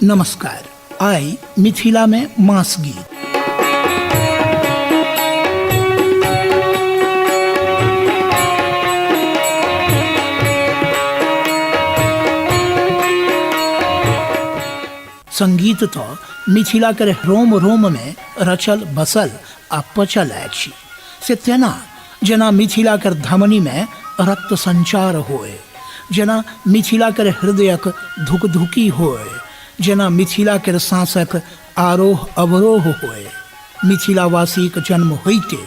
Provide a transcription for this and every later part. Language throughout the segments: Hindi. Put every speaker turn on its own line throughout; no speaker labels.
नमस्कार। आई मिथिला में मास गीत। संगीत तो मिथिला के रोम रोम में रचल बसल आ पचल अछि से तेना जेना मिथिला के धमनी में रक्त संचार होए, जेना मिथिला के हृदयक धुकधुकी होए, जेना मिथिला के सांसक आरोह अवरोह होए। मिथिलावासी के जन्म होइते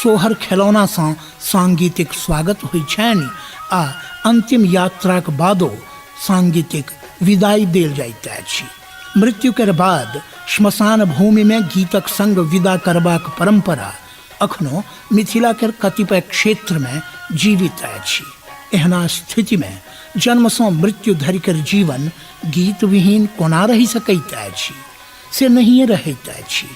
सोहर खिलौना सँ सांगीतिक स्वागत होइ छनि आ अंतिम यात्राक बादो सांगीतिक विदाई देल जाइत अछि। मृत्यु के बाद श्मशान भूमि में गीतक संग विदा करबाक परंपरा अखनो मिथिला के कतिपय क्षेत्र में जीवित अछि। एहना स्थिति में जन्म से मृत्यु धरि कर जीवन गीत विहीन कोना रहि सकैत अछि, से नहीं रहैत अछि।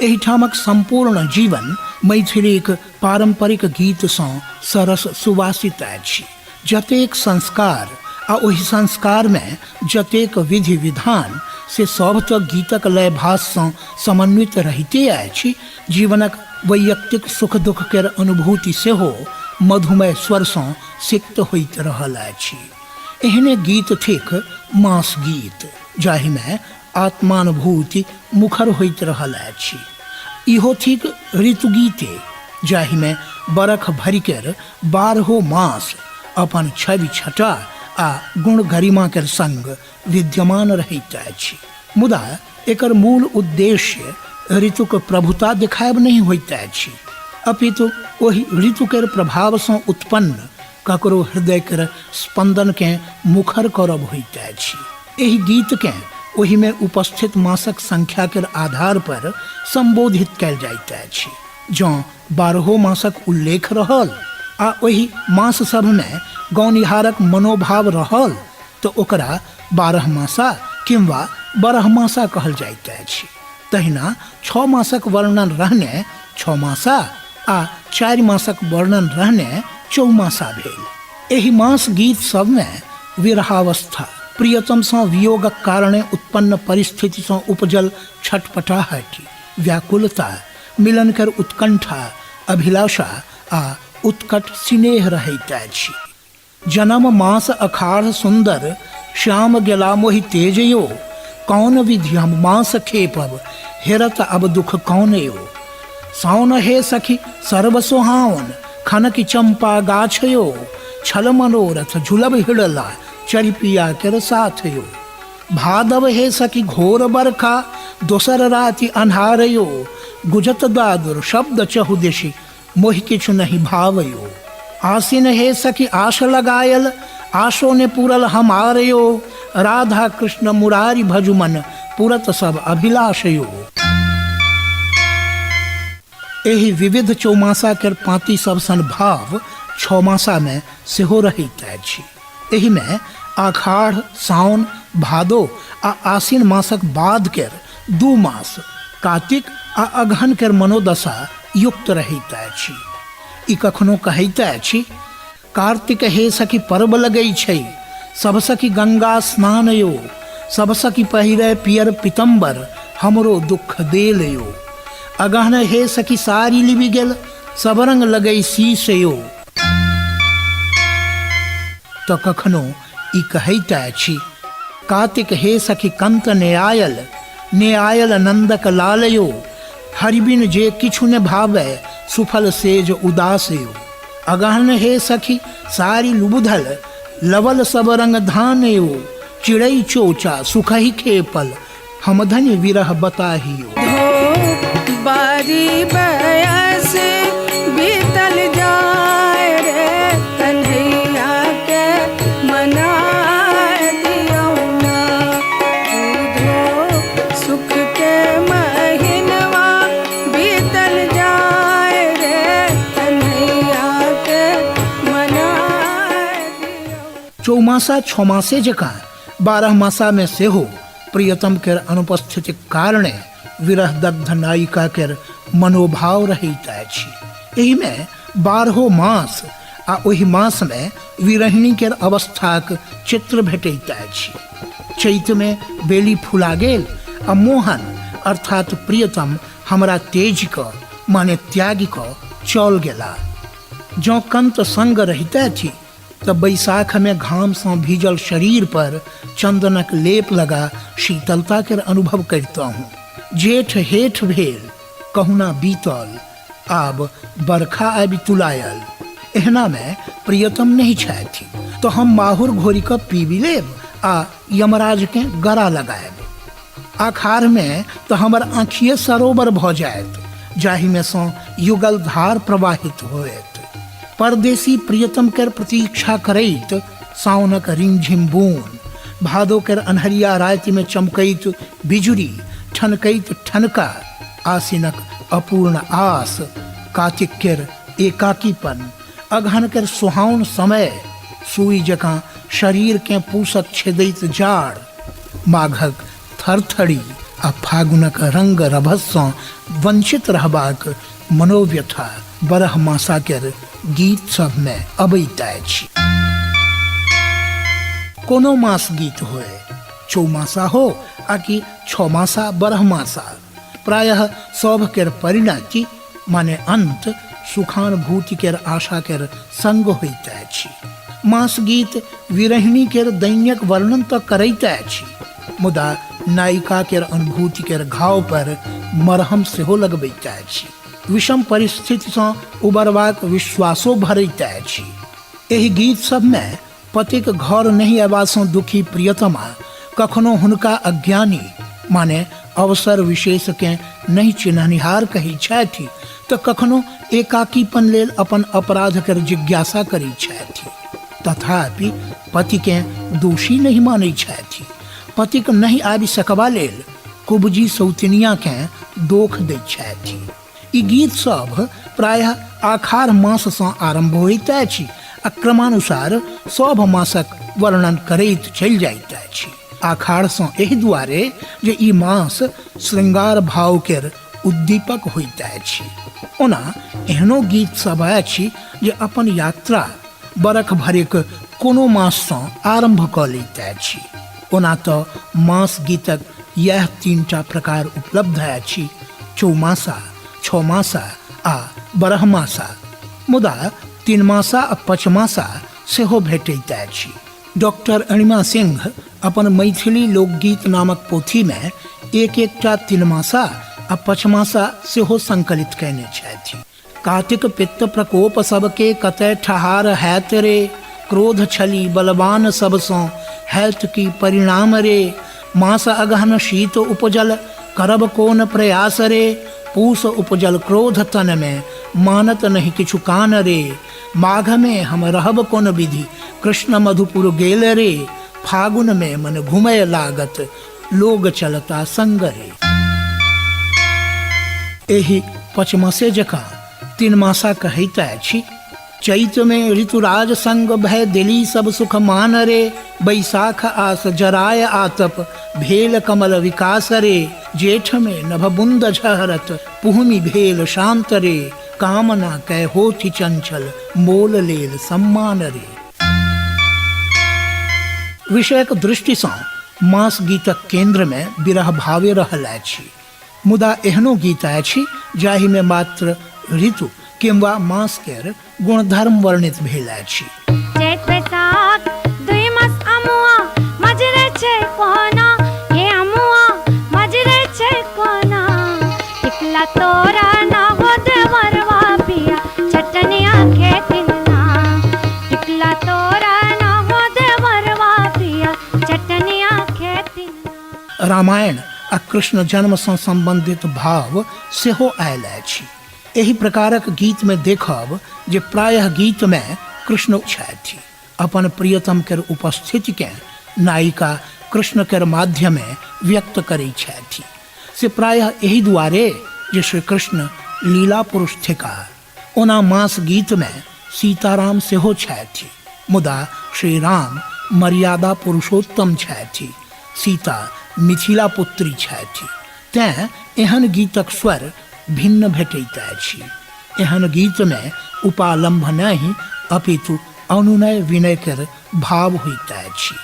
एहिठामक संपूर्ण जीवन मैथिलीक पारंपरिक गीत सँ सरस सुवासित अछि। जतेक संस्कार आ ओहि संस्कार में जतेक विधि विधान से सब तो गीतक लय भास सँ समन्वित रहिते अछि। जीवनक वैयक्तिक सुख दुख के अनुभूति सेहो मधुमय स्वर सँ सिक्त होइत रहल अछि। एहने गीत थिक मास गीत, जाहि में आत्मानुभूति मुखर होइत रहल अछि। इहो थिक ऋतुगीते, जाहि में बरख भरि कर 12 मास अपन छवि छटा आ गुण गरिमा के संग विद्यमान रहैत अछि। मुदा एकर मूल उद्देश्य ऋतुक प्रभुता देखायब नहीं होइत अछि, अपितु ओहि ऋतु के प्रभाव सँ उत्पन्न ककरो हृदय के स्पंदन के मुखर करब होइत अछि। एहि गीत के ओहि में उपस्थित मासक संख्या के आधार पर संबोधित कयल जाइत अछि। जँ 12 मासक उल्लेख रहल आ ओहि मास सब में गौनिहारक मनोभाव रहल तो ओकरा 12 मासा किंवा 12 मासा कहल जाइत अछि। तहिना 6 मासक वर्णन रहने 6 मासा आ 4 मासक वर्णन रहने 4 भेल। एहि मास गीत सब में विरहावस्था, प्रियतम सँ वियोगक कारणे उत्पन्न परिस्थिति सँ उपजल छटपटाहट, व्याकुलता, मिलन कर उत्कंठा, अभिलाषा आ उत्कट स्नेह रहैत अछि। जन्म मास अखाढ़ सुंदर श्याम गेला मोहि तेजयो, कौन विधि हम मास खेपब हेरत अब दुख कौनयो। साउन हे सखी सर्व सुहावन, खनक चंपा गाछयो, छल मनोरथ झुलब हिड़ला चरिपिया कर साथयो। भादव हे सखी घोर बरखा, दोसर राति अन्हारयो, गुजत दादुर शब्द चहुदिशि मोहि किछु नहीं भावयो। आसिन हे सखी आश लगायल, आशो ने पूरल हमारयो, राधा कृष्ण मुरारी भजुमन पुरत सब अभिलाषयो। एहि विविध चौमासा के पाँति सब सन भाव 6 मासा में सेहो रहैत अछि। एहि में आषाढ़, साउन, भादो आ आसिन मासक बाद के 2 मास कार्तिक आ अगहन के मनोदशा युक्त रहैत अछि। ई कखनो कहैत अछि, कार्तिक हे सखी पर्व लगै छै, सब सखी गंगा स्नान यो, सब सखी पहिरे पियर पितम्बर हमरो दुख देल यो। अगहन हे सखी सारी लिबि गेल, सब रंग लगै शीश यो। तो कखनो ई कहैत अछि, कार्तिक हे सखी कंत ने आयल नंदक लालयो, हरिबिन जे किछु ने भावे सुफल सेज उदासयो। अगहन हे सखी सारी लुबुधल, लवल सब रंग धानयो, चिड़ै चोचा सुखहि खेपल हम धनि विरह बताहियो।
बारी बयस बीतल जाए रे, कन्हैया के मना दियौ ना। बुधो सुख के महीनवा बीतल जाए रे, कन्हैया के मना दियौ।
चौमासा 6 मासे जकाँ 12 मासा में सेहो प्रियतम के अनुपस्थिति कारणे विरह दग्ध नायिका के मनोभाव रहैत अछि। एहि में 12 मास आ ओहि मास में विरहिणी के अवस्थाक चित्र भेटैत अछि। चैत में बेली फुला गेल आ मोहन अर्थात प्रियतम हमरा तेज क माने त्यागी क चल गेला। जँ कंत संग रहिते थी तऽ बैसाख में घाम सँ भीजल शरीर पर चंदनक लेप लगा शीतलता के अनुभव करता हूँ। जेठ हेठ भेल कहुना बीतल, आब बरखा आबि तुलायल। एहना में प्रियतम नहीं छथि तो हम माहुर घोरी क पीबी लेब आ यमराज के गरा लगाएब। आखार में तो हमर आँखिए सरोवर भ जायत, जाहि में सँ युगल धार प्रवाहित होएत। परदेसी प्रियतम कर प्रतीक्षा करैत साउनक रिमझिम बून, भादो कर अन्हरिया राति में चमकैत बिजुरी, ठनकैत ठनका, आसिनक अपूर्ण आस, कार्तिक केर एकाकीपन, अगहन केर सुहावन समय, सुई जकाँ शरीर के पूसक छेदैत जाड़, माघक थरथड़ी आ फागुनक रंग रभस सँ वंचित रहबाक मनोव्यथा बरह मासा केर गीत सब में अबैत अछि। कोनो मास गीत होए, चौमासा हो आकि छमासा बरहमासा, प्रायः सभ केर परिणति माने अंत सुखानुभूति केर आशा केर संग होइत अछि। मास गीत विरहिणी केर दैन्यक वर्णन तऽ करैत अछि, मुदा नायिका केर अनुभूति केर घाव पर मरहम सेहो लगबैत अछि। विषम परिस्थिति सँ उबरबाक विश्वासो भरैत अछि। एहि गीत सब में पतिक घर नहीं अयबा सँ दुखी प्रियतमा कखनो हुनका अज्ञानी माने अवसर विशेष के नहीं चिन्हनिहार कही छथि तऽ कखनो एकाकीपन लेल अपन अपराध कर जिज्ञासा करी छथि। तथापि पति के दोषी नहीं मानै छथि। पतिक नहीं आबि सकबा लेल कुबजी सौतनिया के दोख दै छथि। ई गीत सब प्रायः आखार मास सँ आरंभ होइत अछि आ क्रमानुसार सब मासक वर्णन करैत चलि जाइत अछि। आखाड़ सँ एहि दुआरे जे ई मास श्रृंगार भाव केर उद्दीपक होइत अछि। ओना एहनो गीत सब अछि जे अपन यात्रा बरख भरिक कोनो मास सँ आरंभ कऽ लैत अछि। ओना तऽ मास गीतक यह 3टा प्रकार उपलब्ध अछि, चौमासा, छमासा आ बरहमासा, मुदा 3 मासा आ 5 मासा सेहो भेटैत अछि। डॉक्टर अणिमा सिंह अपन मैथिली लोकगीत नामक पोथी में एकटा 3 मासा आ 5 मासा सेहो संकलित कयने छथि। कार्तिक पित्त प्रकोप सबके कतय ठहार हैत रे, क्रोध छली बलवान सब सँ हैत की परिणाम रे, मास अगहन शीत उपजल करब कोन प्रयास रे, पूस उपजल क्रोध तन में मानत नहीं किछु कान रे, माघ में हम रहब कोन विधि कृष्ण मधुपुर गेल रे, फागुन में मन घुमय लागत लोग चलता संग रे। एहि 5 मासे जकाँ 3 मासा कहैत अछि। चैत में ऋतुराज संग भय दिली सब सुख मान रे, बैसाख आस जराय आतप भेल कमल विकास रे, जेठ में नभबुंद झहरत पुहमी भेल शांत रे, कामना कै होथि चंचल मोल लेल सम्मान रे। विषयक दृष्टि सँ मास गीतक केंद्र में विरह भावे रहल अछि, मुदा एहनो गीत अछि जाहि में मात्र ऋतु किंवा मास केर गुणधर्म वर्णित भेल अछि।
चैत बैसाख 2 मास अमुआ मजरे छै कोना, हे अमुआ मजरे छै कोना, टिकला तोरा ना हो देवरवा पिया चटनिया खेतिना, टिकला तोरा ना हो देवरवा पिया चटनिया खेतिना।
रामायण आ कृष्ण जन्म सँ संबंधित भाव सेहो आयल अछि। एहि प्रकारक गीत में देखब जे प्रायः गीत में कृष्ण छथि अपन प्रियतम केर उपस्थिति के नायिका कृष्ण केर माध्यमे व्यक्त करै छथि। से प्रायः एहि दुआरे जे श्री कृष्ण लीला पुरुष थिका। ओना मास गीत में सीताराम सेहो छथि, मुदा श्री राम मर्यादा पुरुषोत्तम छथि, सीता मिथिला पुत्री छथि। तें एहन गीतक स्वर भिन्न भेटैत अछि। एहन गीत में उपालंभ नहीं अपितु अनुनय विनय कर भाव होइत अछि।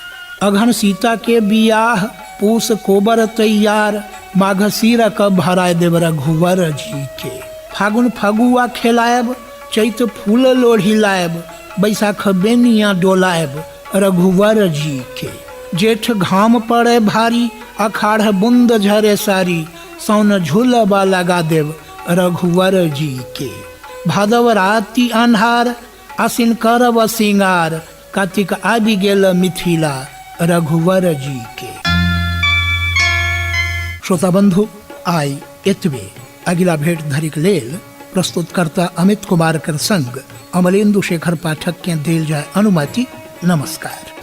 अघन सीता के बियाह, पूस कोबर तैयार, माघसीरा क भराय देव रघुवर जी के। फागुन फगुआ खेलायब, चैत फूल लोढ़ी लायब, बैसाख बेनिया डोलायब रघुवर जी के। जेठ घाम पड़े भारी, अखाढ़ बुंद झरे सारी, सौन झूलबा लगा देव रघुवर जी के। भादव राति अन्हार, आसिन करब सिंगार, कार्तिक आबि गेल मिथिला रघुवर जी के। श्रोता बंधु, आइ एतबे। अगिला भेंट धरिक लेल प्रस्तुतकर्ता अमित कुमार कर संग अमलेन्दु शेखर पाठक के देल जाय अनुमति। नमस्कार।